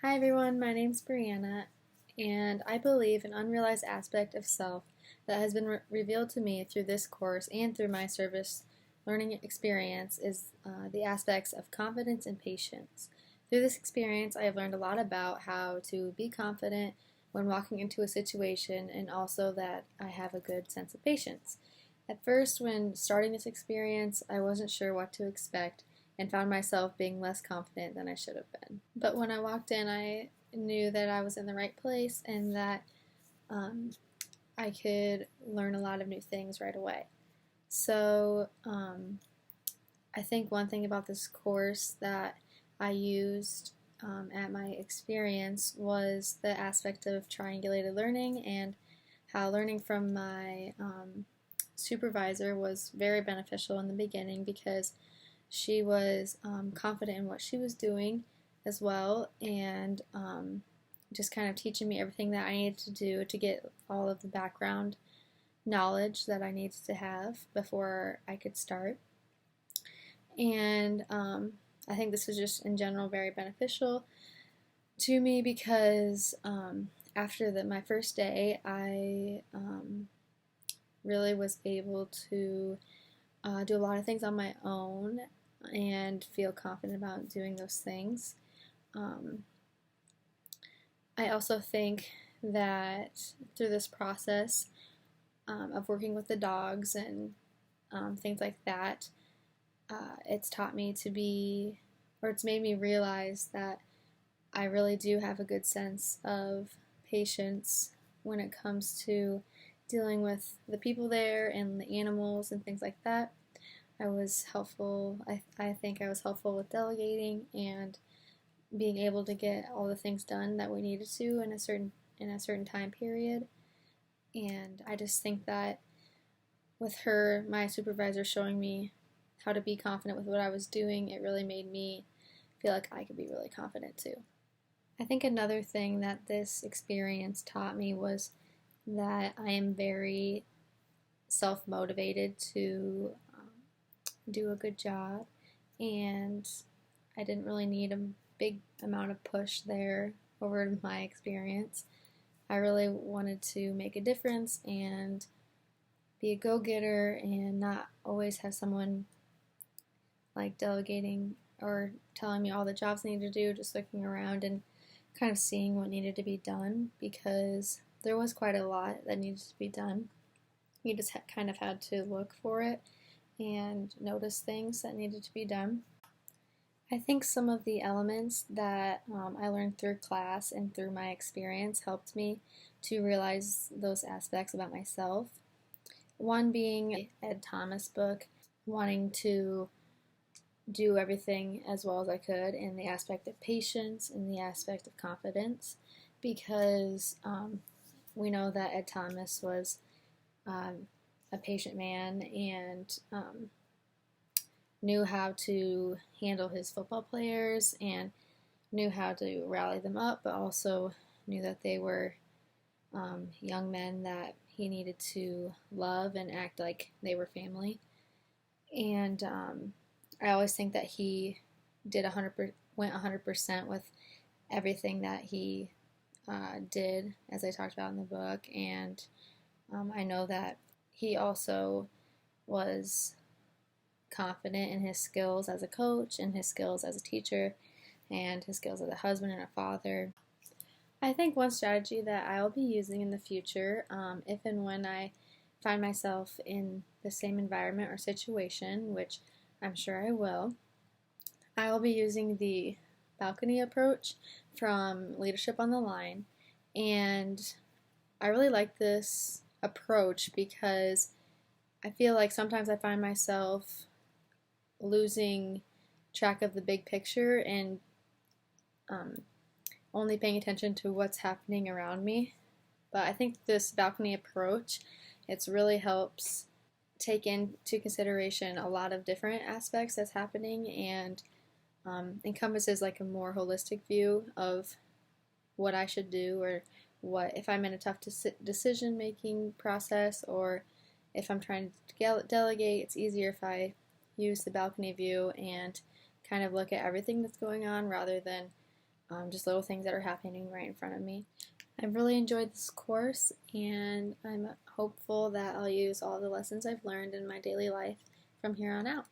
Hi everyone, my name's Brianna, and I believe an unrealized aspect of self that has been revealed to me through this course and through my service learning experience is the aspects of confidence and patience. Through this experience, I have learned a lot about how to be confident when walking into a situation and also that I have a good sense of patience. At first, when starting this experience, I wasn't sure what to expect and found myself being less confident than I should have been. But when I walked in, I knew that I was in the right place and that um, I could learn a lot of new things right away. So I think one thing about this course that I used at my experience was the aspect of triangulated learning and how learning from my supervisor was very beneficial in the beginning because she was confident in what she was doing as well, and just kind of teaching me everything that I needed to do to get all of the background knowledge that I needed to have before I could start. And I think this was just in general very beneficial to me because after my first day, I really was able to do a lot of things on my own and feel confident about doing those things. Um, I also think that through this process of working with the dogs and things like that, it's taught me to be, or it's made me realize that I really do have a good sense of patience when it comes to dealing with the people there and the animals and things like that. I was helpful. I think I was helpful with delegating and being able to get all the things done that we needed to in a certain time period. And I just think that with her, my supervisor, showing me how to be confident with what I was doing, it really made me feel like I could be really confident too. I think another thing that this experience taught me was that I am very self motivated to do a good job, and I didn't really need a big amount of push there over my experience. I really wanted to make a difference and be a go getter and not always have someone like delegating or telling me all the jobs I needed to do, just looking around and kind of seeing what needed to be done because there was quite a lot that needed to be done. You just kind of had to look for it and notice things that needed to be done. I think some of the elements that I learned through class and through my experience helped me to realize those aspects about myself. One being Ed Thomas book, wanting to do everything as well as I could in the aspect of patience and the aspect of confidence because we know that Ed Thomas was a patient man and knew how to handle his football players and knew how to rally them up, but also knew that they were young men that he needed to love and act like they were family. And I always think that he went 100% with everything that he did, as I talked about in the book. And I know that he also was confident in his skills as a coach and his skills as a teacher and his skills as a husband and a father. I think one strategy that I'll be using in the future, if and when I find myself in the same environment or situation, which I'm sure I will be using the balcony approach from Leadership on the Line. And I really like this approach because I feel like sometimes I find myself losing track of the big picture and only paying attention to what's happening around me. But I think this balcony approach, it really helps take into consideration a lot of different aspects that's happening and encompasses like a more holistic view of what I should do or what if I'm in a tough decision making process or if I'm trying to delegate. It's easier if I use the balcony view and kind of look at everything that's going on rather than just little things that are happening right in front of me. I've really enjoyed this course, and I'm hopeful that I'll use all the lessons I've learned in my daily life from here on out.